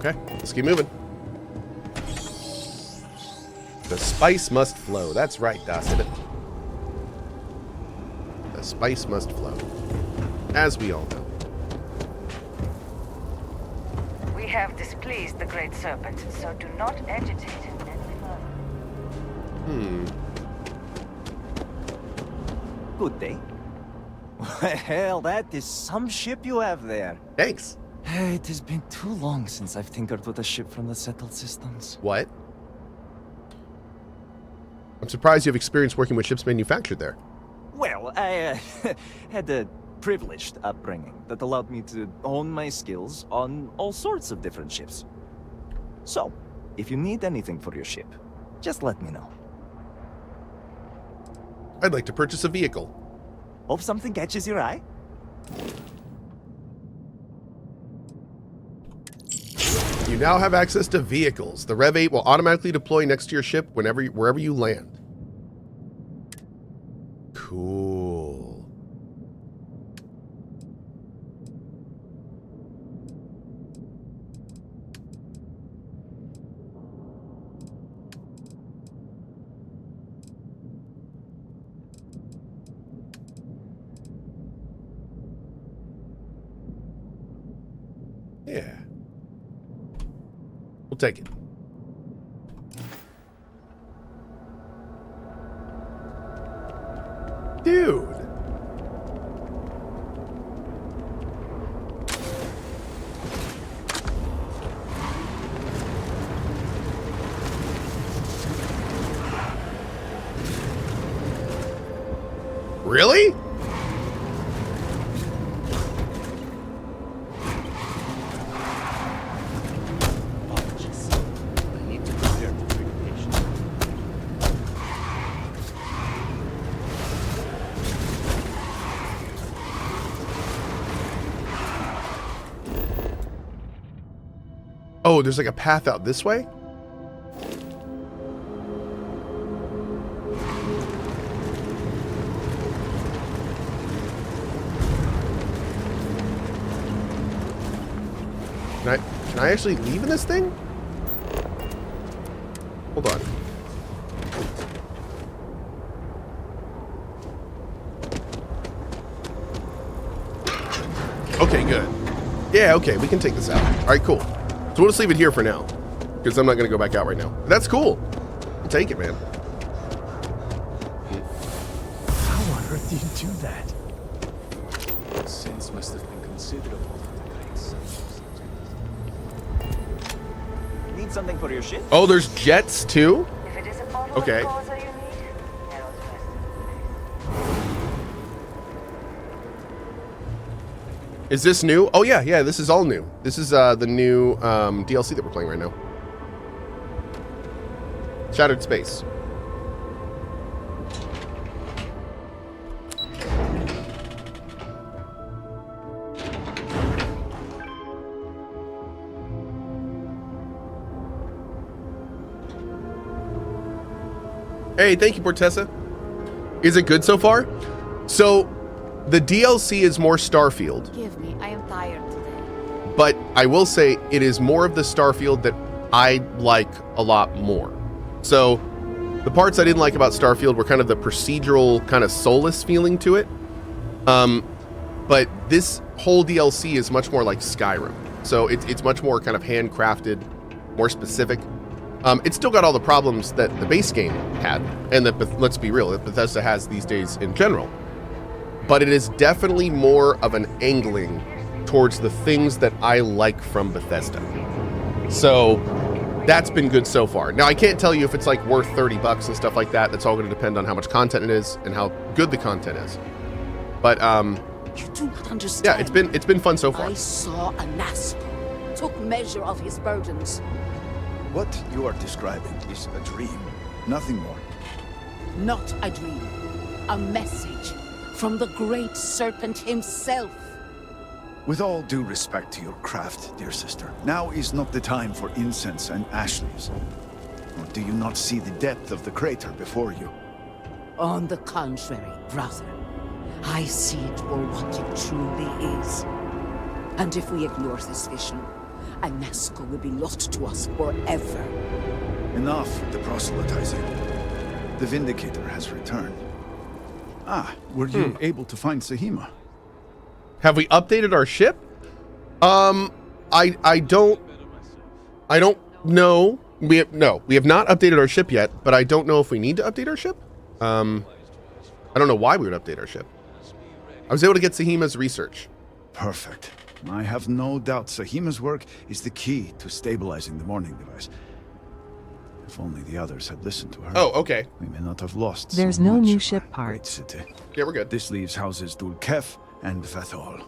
Okay, let's keep moving. The spice must flow. That's right, Dazra. The spice must flow. As we all know. We have displeased the Great Serpent, so do not agitate him any further. Good day. Well, that is some ship you have there. Thanks. It has been too long since I've tinkered with a ship from the settled systems. What? I'm surprised you have experience working with ships manufactured there. Well, I had a privileged upbringing that allowed me to hone my skills on all sorts of different ships. So, if you need anything for your ship, just let me know. I'd like to purchase a vehicle. Hope something catches your eye. You now have access to vehicles. The Rev 8 will automatically deploy next to your ship wherever you land. Cool. Yeah. We'll take it. Dude. Really? Oh, there's like a path out this way? Can I actually leave in this thing? Hold on. Okay, good. Yeah, okay, we can take this out. All right, cool. So we'll just leave it here for now, because I'm not going to go back out right now. But that's cool. I'll take it, man. How on earth do you do that? Sins must have been considerable for the Great Serpent. Need something for your ship? Oh, there's jets too? If it is a bottle Okay. of Dazra you need, Herald's Rest. Is this new? Oh, yeah, this is all new. This is the new DLC that we're playing right now. Shattered Space. Hey, thank you, Portessa. Is it good so far? So, the DLC is more Starfield. Forgive me, I am tired today. But I will say it is more of the Starfield that I like a lot more. So the parts I didn't like about Starfield were kind of the procedural kind of soulless feeling to it. But this whole DLC is much more like Skyrim. So it's much more kind of handcrafted, more specific. It's still got all the problems that the base game had, and that, let's be real, that Bethesda has these days in general. But it is definitely more of an angling towards the things that I like from Bethesda. So that's been good so far. Now, I can't tell you if it's like worth $30 and stuff like that. That's all going to depend on how much content it is and how good the content is. But You do not understand. yeah, it's been fun so far. I saw a Nasp, took measure of his burdens. What you are describing is a dream, nothing more. Not a dream, a message from the Great Serpent himself. With all due respect to your craft, dear sister, now is not the time for incense and ash leaves. Or do you not see the depth of the crater before you? On the contrary, brother, I see it for what it truly is. And if we ignore this vision, and Nazca will be lost to us forever. Enough with the proselytizing. The Vindicator has returned. Ah, were you able to find Sahima? Have we updated our ship? I don't know. We have not updated our ship yet, but I don't know if we need to update our ship. I don't know why we would update our ship. I was able to get Sahima's research. Perfect. I have no doubt Sahima's work is the key to stabilizing the morning device. If only the others had listened to her. Oh, okay. We may not have lost There's so no much new of ship our great parts. city. Yeah, we're good. This leaves houses Dul Kef and Vathol.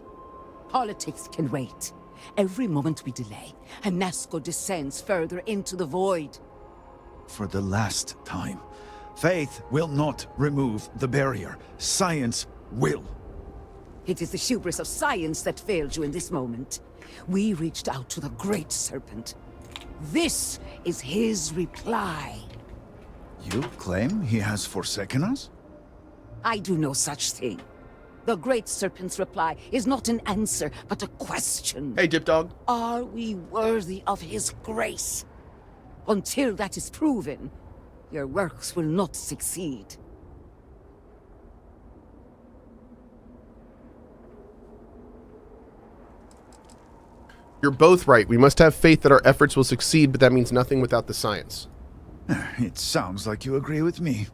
Politics can wait. Every moment we delay, and Nazca descends further into the void. For the last time, faith will not remove the barrier. Science will. It is the hubris of science that failed you in this moment. We reached out to the Great Serpent. This is his reply. You claim he has forsaken us? I do no such thing. The Great Serpent's reply is not an answer, but a question. Hey, Jip Dog. Are we worthy of his grace? Until that is proven, your works will not succeed. You're both right. We must have faith that our efforts will succeed, but that means nothing without the science. It sounds like you agree with me.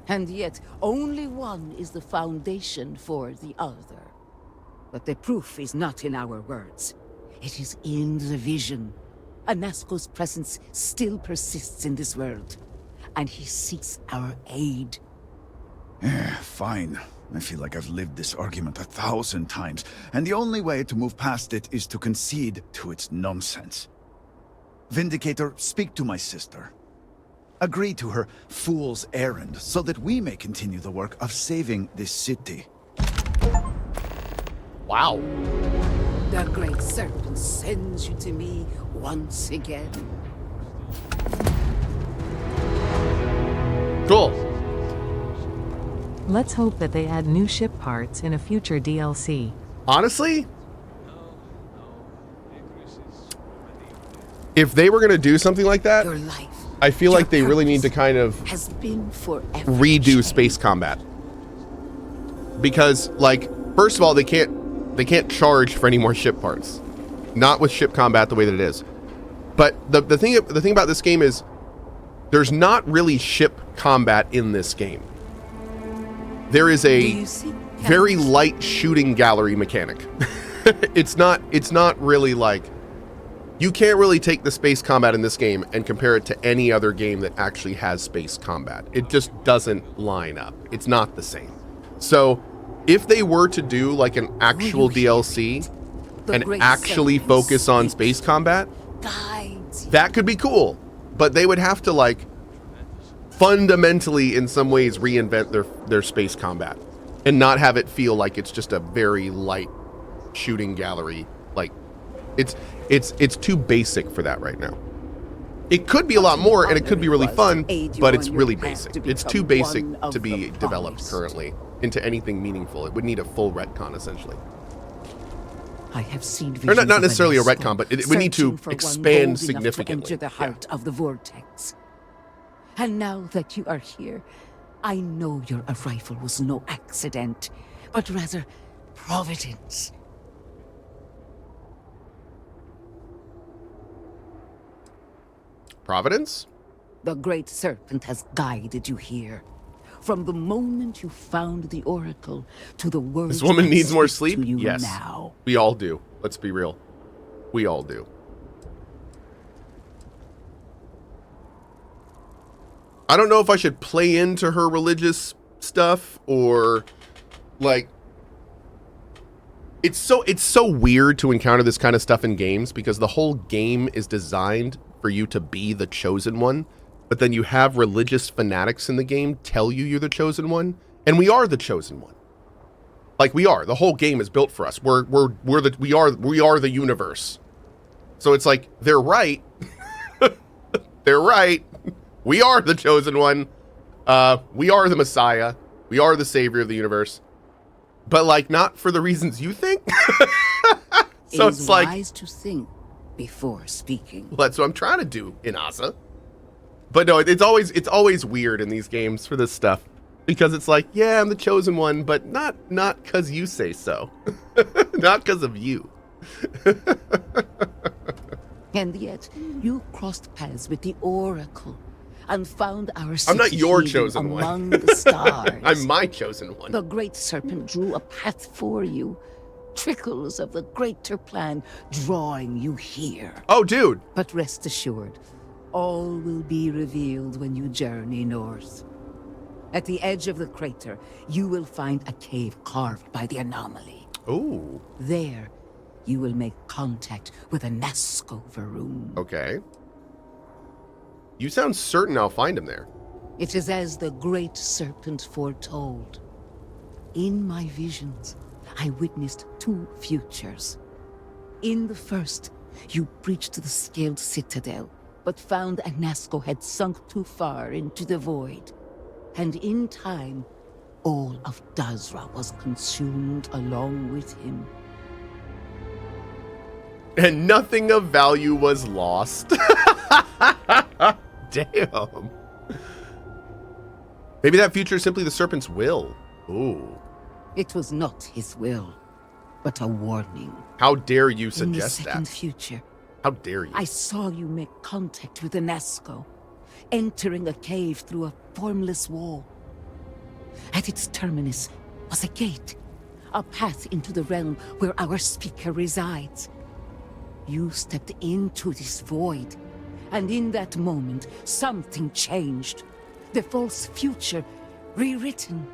And yet, only one is the foundation for the other. But the proof is not in our words. It is in the vision. Anasco's presence still persists in this world, and he seeks our aid. Fine. I feel like I've lived this argument 1,000 times, and the only way to move past it is to concede to its nonsense. Vindicator, speak to my sister. Agree to her fool's errand so that we may continue the work of saving this city. Wow. The Great Serpent sends you to me once again. Cool. Let's hope that they add new ship parts in a future DLC. Honestly, if they were going to do something like that, Your life, I feel your like they really need to purpose kind of has been forever redo changed. space combat. Because, like, first of all, they can't charge for any more ship parts. Not with ship combat the way that it is. But the thing about this game is there's not really ship combat in this game. There is Do a you see? very light shooting gallery mechanic. It's not really like, you can't really take the space combat in this game and compare it to any other game that actually has space combat. It just doesn't line up. It's not the same. So if they were to do like an actual DLC The and Great actually Serpent focus on speaks, space combat, guides you. that could be cool. But they would have to like fundamentally in some ways reinvent their space combat and not have it feel like it's just a very light shooting gallery. Like it's too basic for that right now. It could be a lot more and it could be really fun, but it's really basic. It's too basic to be developed currently into anything meaningful. It would need a full retcon essentially. I have seen Or visions not of necessarily a Anasco retcon, but it would need to searching for one expand bold enough significantly. to enter the heart of the vortex. And now that you are here, I know your arrival was no accident, but rather providence. Providence? The Great Serpent has guided you here. From the moment you found the Oracle to the words This woman I needs more speak sleep? to you Yes. now. We all do. Let's be real. We all do. I don't know if I should play into her religious stuff or like it's so weird to encounter this kind of stuff in games because the whole game is designed for you to be the chosen one, but then you have religious fanatics in the game tell you you're the chosen one, and we are the chosen one. Like we are. The whole game is built for us. We are the universe. So it's like they're right. They're right. We are the chosen one. We are the Messiah. We are the savior of the universe. But like not for the reasons you think. So It is it's like wise to think before speaking. Well, that's what I'm trying to do, Inaza. But no, it's always weird in these games for this stuff. Because it's like, yeah, I'm the chosen one, but not because you say so. Not because of you. And yet, you crossed paths with the Oracle and found our city I'm not your hidden chosen one. among the stars. I'm my chosen one. The Great Serpent drew a path for you. Trickles of the greater plan drawing you here. Oh, dude. But rest assured, all will be revealed when you journey north. At the edge of the crater, you will find a cave carved by the anomaly. Ooh. There, you will make contact with a Nazca Varoon. Okay. You sound certain I'll find him there. It is as the Great Serpent foretold. In my visions, I witnessed 2 futures. In the first, you breached the scaled citadel, but found a Nazca had sunk too far into the void. And in time, all of Dazra was consumed along with him. And nothing of value was lost. Damn. Maybe that future is simply the serpent's will. Ooh. It was not his will, but a warning. How dare you In the suggest second that? future, How dare you? I saw you make contact with the Nazca, entering a cave through a formless wall. At its terminus was a gate, a path into the realm where our speaker resides. You stepped into this void, and in that moment, something changed. The false future, rewritten.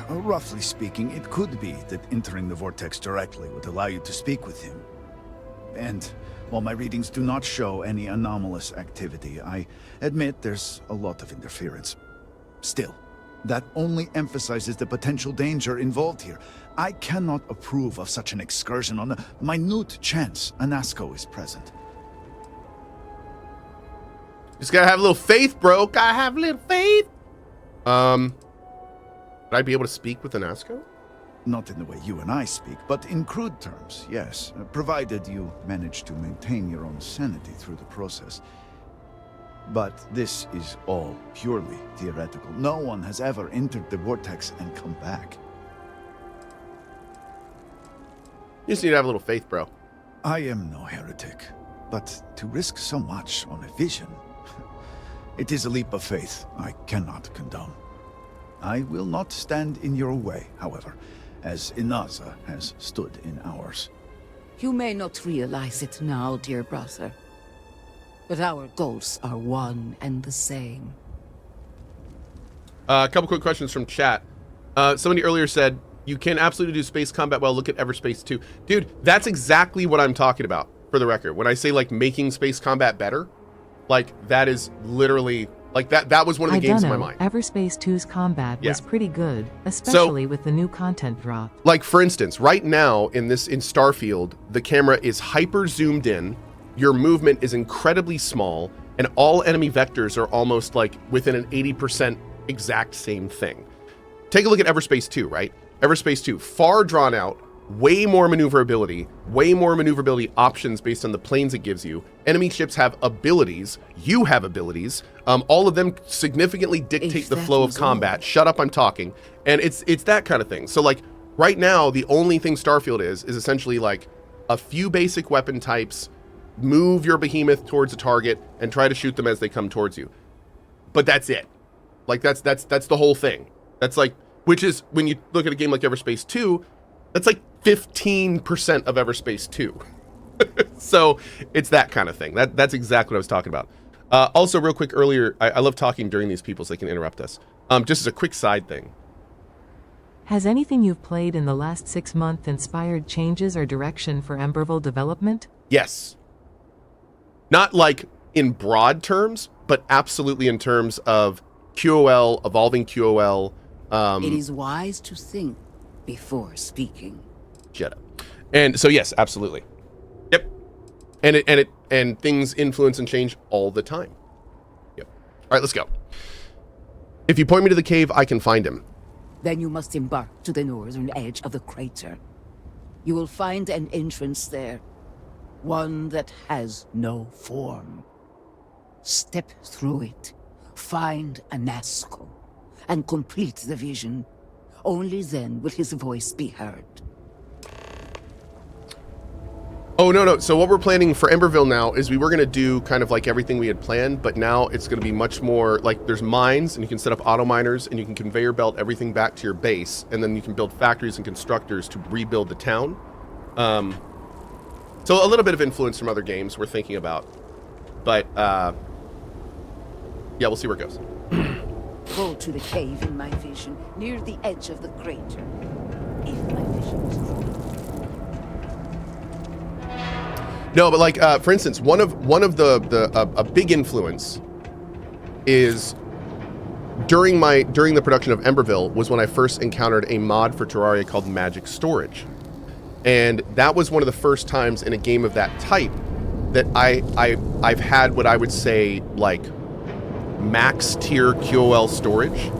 Roughly speaking, it could be that entering the vortex directly would allow you to speak with him. And while my readings do not show any anomalous activity, I admit there's a lot of interference. Still, that only emphasizes the potential danger involved here. I cannot approve of such an excursion on a minute chance a Nazca is present. Just gotta have a little faith, bro. Gotta have a little faith. Would I be able to speak with an Nazca? Not in the way you and I speak, but in crude terms, yes. Provided you manage to maintain your own sanity through the process. But this is all purely theoretical. No one has ever entered the vortex and come back. You just need to have a little faith, bro. I am no heretic, but to risk so much on a vision, it is a leap of faith I cannot condone. I will not stand in your way, however, as Inaza has stood in ours. You may not realize it now, dear brother, but our goals are one and the same. A couple quick questions from chat. Somebody earlier said, you can absolutely do space combat well, look at Everspace 2. Dude, that's exactly what I'm talking about, for the record. When I say, like, making space combat better, like, that is literally, like, that was one of the games in my mind. Everspace 2's combat was Yeah. pretty good, especially with the new content drop. Like, for instance, right now in Starfield, the camera is hyper zoomed in, your movement is incredibly small, and all enemy vectors are almost like within an 80% exact same thing. Take a look at Everspace 2, right? Everspace 2, far drawn out, way more maneuverability options based on the planes it gives you. Enemy ships have abilities, you have abilities, all of them significantly dictate the flow of combat. Shut up, I'm talking. And it's that kind of thing. So like right now, the only thing Starfield is essentially like a few basic weapon types, move your behemoth towards a target and try to shoot them as they come towards you. But that's it. Like that's the whole thing. That's like, which is when you look at a game like Everspace 2, that's like 15% of Everspace 2. So it's that kind of thing. That's exactly what I was talking about. Also, real quick earlier, I love talking during these people so they can interrupt us. Just as a quick side thing. Has anything you've played in the last 6 months inspired changes or direction for Emberville development? Yes. Not like in broad terms, but absolutely in terms of QOL, evolving QOL. It is wise to think before speaking. Shut up. And so yes, absolutely. Yep. And things influence and change all the time. Yep. All right, let's go. If you point me to the cave, I can find him. Then you must embark to the northern edge of the crater. You will find an entrance there. one that has no form. Step through it, find a Nazgul, and complete the vision. Only then will his voice be heard. Oh, no. So what we're planning for Emberville now is we were going to do kind of like everything we had planned, but now it's going to be much more like there's mines, and you can set up auto miners, and you can conveyor belt everything back to your base, and then you can build factories and constructors to rebuild the town. So a little bit of influence from other games we're thinking about. But, yeah, we'll see where it goes. Go to the cave in my vision, near the edge of the crater. If my vision is true. No, but like, for instance, one of a big influence is during the production of Emberville was when I first encountered a mod for Terraria called Magic Storage. And that was one of the first times in a game of that type that I've had what I would say like max tier QOL storage.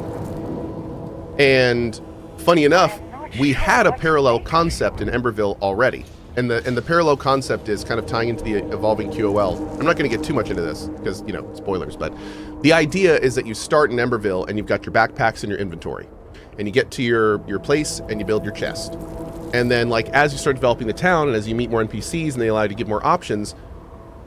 And funny enough, we had a parallel concept in Emberville already. And the parallel concept is kind of tying into the evolving QOL. I'm not going to get too much into this because, you know, spoilers, but the idea is that you start in Emberville and you've got your backpacks in your inventory. And you get to your place and you build your chest. And then, like, as you start developing the town and as you meet more NPCs and they allow you to get more options,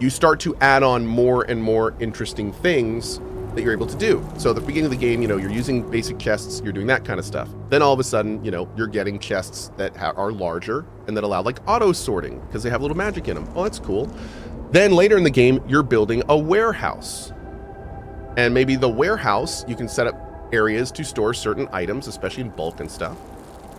you start to add on more and more interesting things that you're able to do. So at the beginning of the game, you know, you're using basic chests, you're doing that kind of stuff. Then all of a sudden, you know, you're getting chests that are larger and that allow like auto sorting because they have a little magic in them. Oh, that's cool. Then later in the game, you're building a warehouse. And maybe the warehouse, you can set up areas to store certain items, especially in bulk and stuff.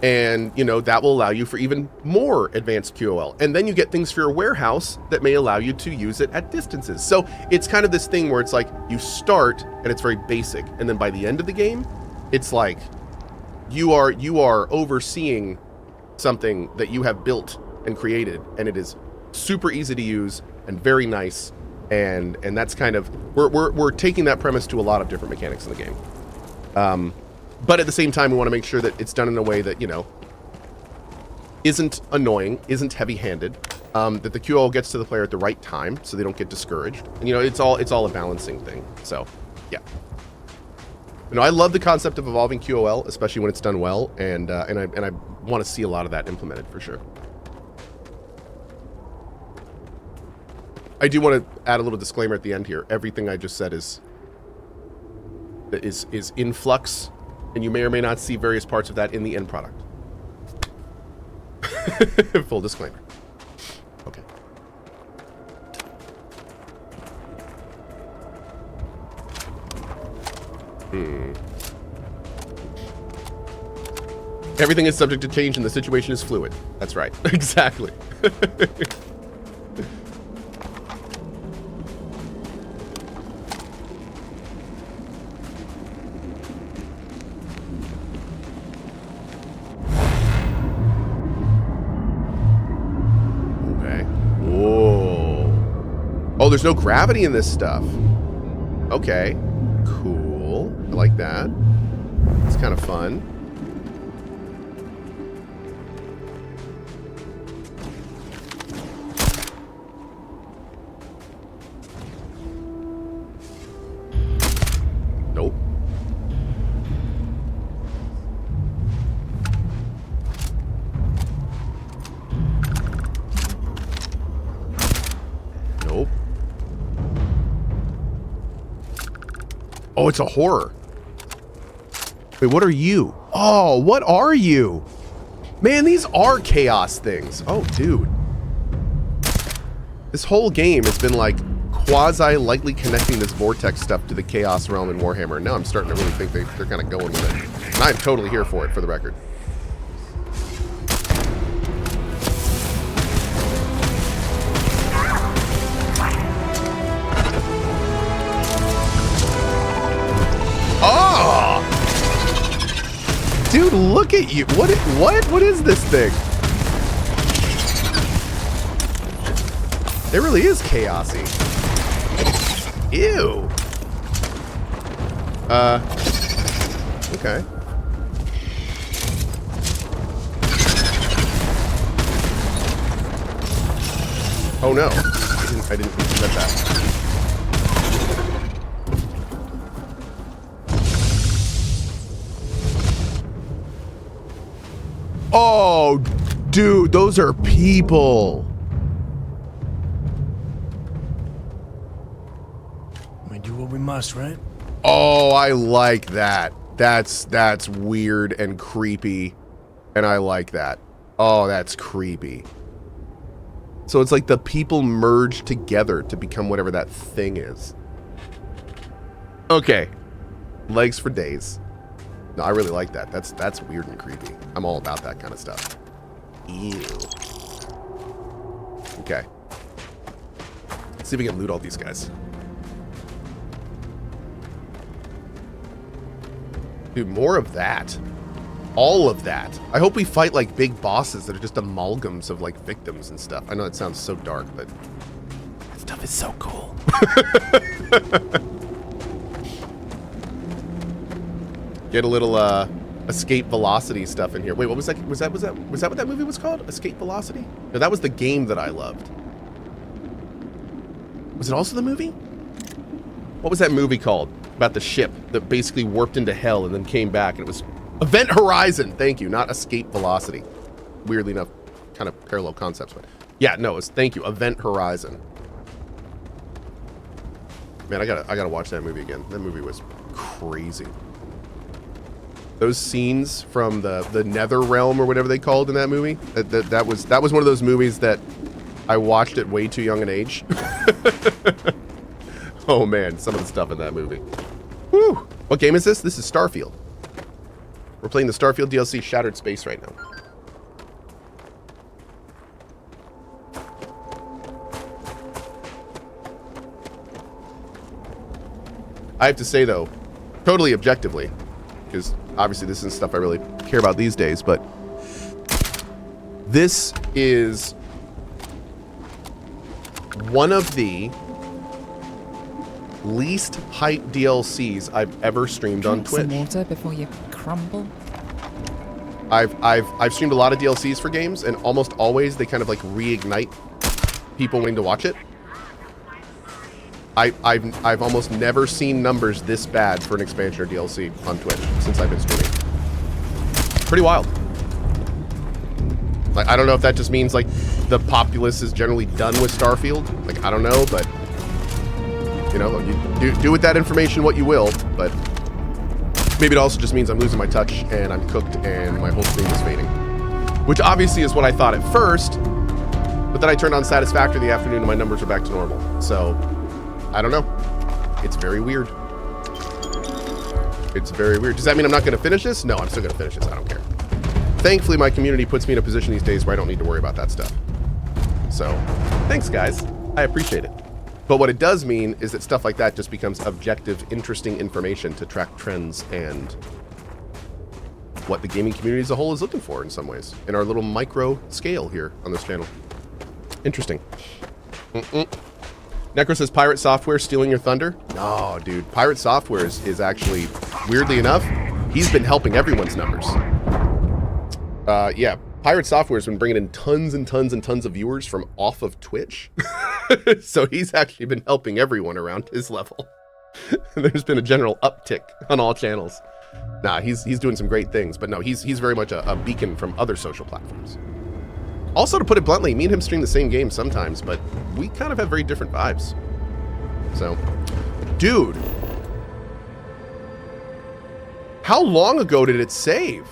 And, you know, that will allow you for even more advanced QOL. And then you get things for your warehouse that may allow you to use it at distances. So it's kind of this thing where it's like you start and it's very basic. And then by the end of the game, it's like you are overseeing something that you have built and created. And it is super easy to use and very nice. And that's kind of, we're taking that premise to a lot of different mechanics in the game. But at the same time, we want to make sure that it's done in a way that, you know, isn't annoying, isn't heavy-handed, that the QOL gets to the player at the right time so they don't get discouraged. And, you know, it's all a balancing thing. So, yeah. You know, I love the concept of evolving QOL, especially when it's done well, and I want to see a lot of that implemented for sure. I do want to add a little disclaimer at the end here. Everything I just said is in flux. And you may or may not see various parts of that in the end product. Full disclaimer. Okay. Everything is subject to change and the situation is fluid. That's right. Exactly. Oh, there's no gravity in this stuff. Okay, cool. I like that. It's kind of fun. Nope. Nope. Oh, it's a horror. Wait, what are you? Oh, what are you? Man, these are chaos things. Oh, dude. This whole game has been like quasi-lightly connecting this vortex stuff to the chaos realm in Warhammer. And now I'm starting to really think they're kind of going with it. And I'm totally here for it, for the record. Oh! Dude, look at you. What is this thing? It really is chaosy. Ew. Okay. Oh no, I didn't set that. Oh, dude, those are people. We do what we must, right? Oh, I like that. That's weird and creepy, and I like that. Oh, that's creepy. So it's like the people merge together to become whatever that thing is. Okay, legs for days. No, I really like that. That's weird and creepy. I'm all about that kind of stuff. Ew. Okay. Let's see if we can loot all these guys. Dude, more of that. All of that. I hope we fight like big bosses that are just amalgams of like victims and stuff. I know it sounds so dark, but that stuff is so cool. Get a little escape velocity stuff in here. Wait, what was that? Was that what that movie was called? Escape Velocity? No, that was the game that I loved. Was it also the movie? What was that movie called? About the ship that basically warped into hell and then came back, and it was Event Horizon. Thank you, not Escape Velocity. Weirdly enough, kind of parallel concepts, but yeah, no, it's thank you, Event Horizon. Man, I gotta watch that movie again. That movie was crazy. Those scenes from the Nether Realm or whatever they called in that movie, that was one of those movies that I watched at way too young an age. Oh man, some of the stuff in that movie. Whew. What game is this? This is Starfield. We're playing the Starfield DLC Shattered Space right now. I have to say though, totally objectively, because obviously this isn't stuff I really care about these days, but this is one of the least hype DLCs I've ever streamed on Twitch. Some water before you crumble. I've streamed a lot of DLCs for games, and almost always they kind of like reignite people wanting to watch it. I've almost never seen numbers this bad for an expansion or DLC on Twitch since I've been streaming. Pretty wild. Like, I don't know if that just means like the populace is generally done with Starfield. Like, I don't know, but you know, you do with that information what you will, but maybe it also just means I'm losing my touch and I'm cooked and my whole stream is fading. Which obviously is what I thought at first, but then I turned on Satisfactory in the afternoon and my numbers are back to normal. So, I don't know. It's very weird. It's very weird. Does that mean I'm not going to finish this? No, I'm still going to finish this. I don't care. Thankfully, my community puts me in a position these days where I don't need to worry about that stuff. So, thanks guys. I appreciate it. But what it does mean is that stuff like that just becomes objective, interesting information to track trends and what the gaming community as a whole is looking for in some ways, in our little micro scale here on this channel. Interesting. Necro says, Pirate Software stealing your thunder? No, dude. Pirate Software is actually, weirdly enough, he's been helping everyone's numbers. Yeah. Pirate Software has been bringing in tons and tons and tons of viewers from off of Twitch. So he's actually been helping everyone around his level. There's been a general uptick on all channels. Nah, he's doing some great things, but no, he's very much a beacon from other social platforms. Also, to put it bluntly, me and him stream the same game sometimes, but we kind of have very different vibes. So, dude. How long ago did it save?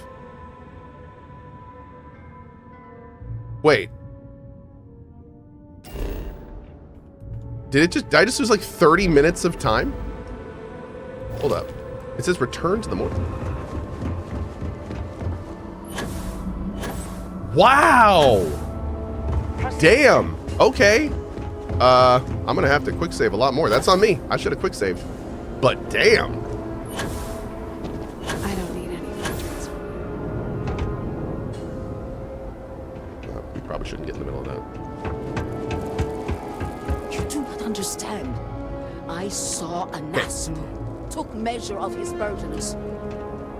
Wait. Did I just lose like 30 minutes of time? Hold up. It says return to the morning. Wow! Damn! Okay. I'm gonna have to quick save a lot more. That's on me. I should have quick saved. But damn! I don't need any fortress. You probably shouldn't get in the middle of that. You do not understand. I saw Inaza, took measure of his burdens.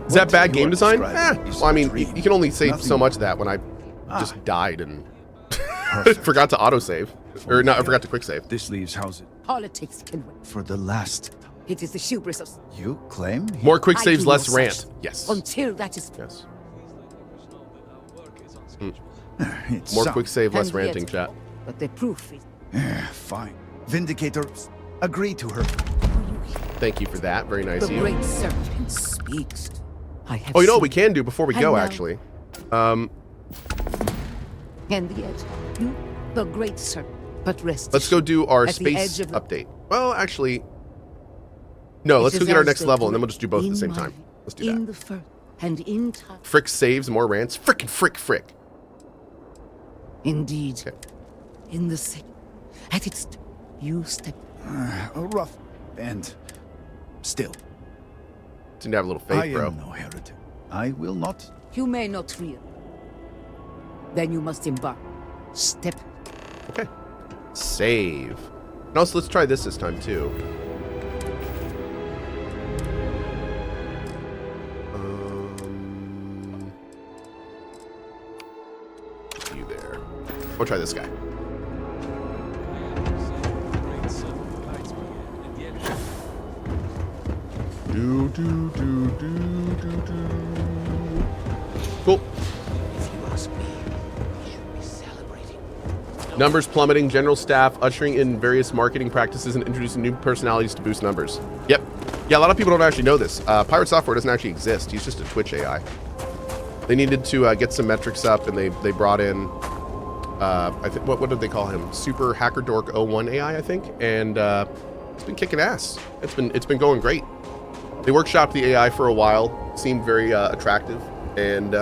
Is that bad game design? describing is Well, I mean, dream. you can only say Nothing. so much of that when I just died and forgot to autosave. Or no, I forgot to quick save. This leaves houses Politics can wait. for the last. It is the hubris of... You claim? More quick I saves, do less no rant. such. Yes. Until that is... Yes. It's More sound. quick save, less And ranting, yet- chat. But the proof is... Fine. Vindicator, agree to her. Thank you for that. Very nice The of you. great serpent speaks. I have Oh, you know what seen- we can do before we And go, now- actually? And yet, you, the great serpent, but rest Let's go do our At the space edge of the- uptate. Well, actually, no, It let's go is get our as next the level, and then dew we'll just do both at the in same my- time. Let's do in that. the fur and in time. Frick saves, more rants. Frickin' frick. Indeed. Okay. In the sick. At its... You step... A rough end. Still, Didn't have a little I faith, bro. am no heretic. I will not. You may not real. Then you must embark. Step. Okay. Save. And also, let's try this time, too. You there. We'll try this guy. Cool. Numbers plummeting, general staff ushering in various marketing practices and introducing new personalities to boost numbers. Yep. Yeah, a lot of people don't actually know this. Pirate Software doesn't actually exist. He's just a Twitch AI. They needed to get some metrics up, and they brought in, I think, what did they call him? Super Hacker Dork 01 AI, I think. And it's been kicking ass. It's been going great. They workshopped the AI for a while. Seemed very attractive, and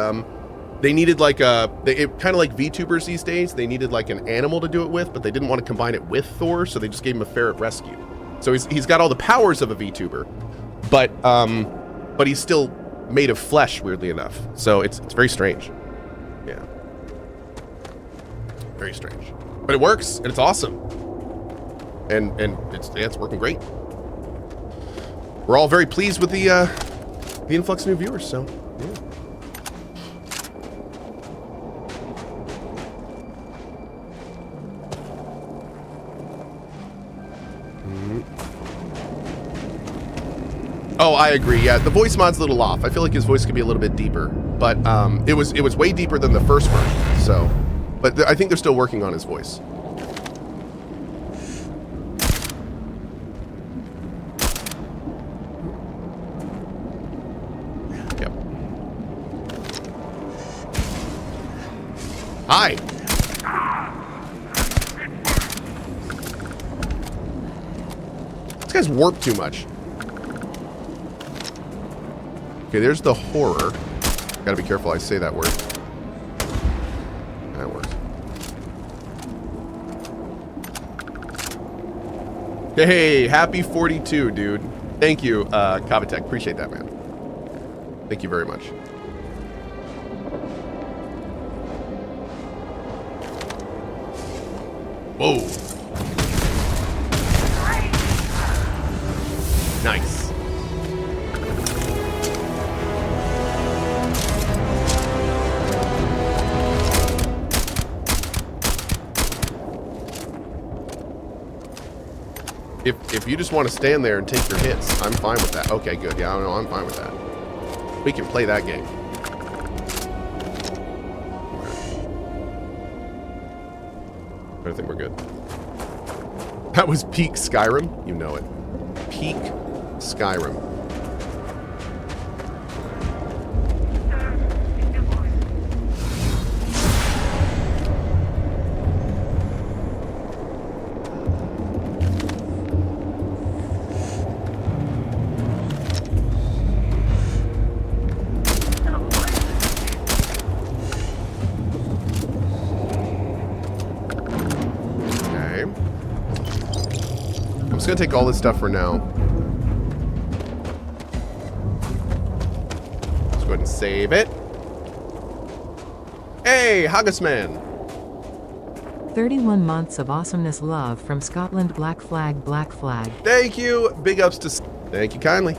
they needed like kind of like VTubers these days. They needed like an animal to do it with, but they didn't want to combine it with Thor, so they just gave him a ferret rescue. So he's got all the powers of a VTuber, but he's still made of flesh, weirdly enough. So it's very strange. Yeah, very strange, but it works and it's awesome, and it's working great. We're all very pleased with the influx of new viewers. So yeah. Oh, I agree. Yeah, the voice mod's a little off. I feel like his voice could be a little bit deeper, but it was way deeper than the first version. So, but I think they're still working on his voice. Yep. Hi. This guy's warped too much. Okay, there's the horror. Gotta be careful I say that word. That works. Hey, happy 42, dude. Thank you, Kavatek. Appreciate that, man. Thank you very much. Whoa. Nice. If you just want to stand there and take your hits, I'm fine with that. Okay, good. Yeah, no, I'm fine with that. We can play that game. I think we're good. That was peak Skyrim. You know it. Peak Skyrim. Gonna take all this stuff for now. Let's go ahead and save it. Hey, Haggisman. 31 months of awesomeness love from Scotland. Black flag, black flag. Thank you. Big ups to... Thank you kindly.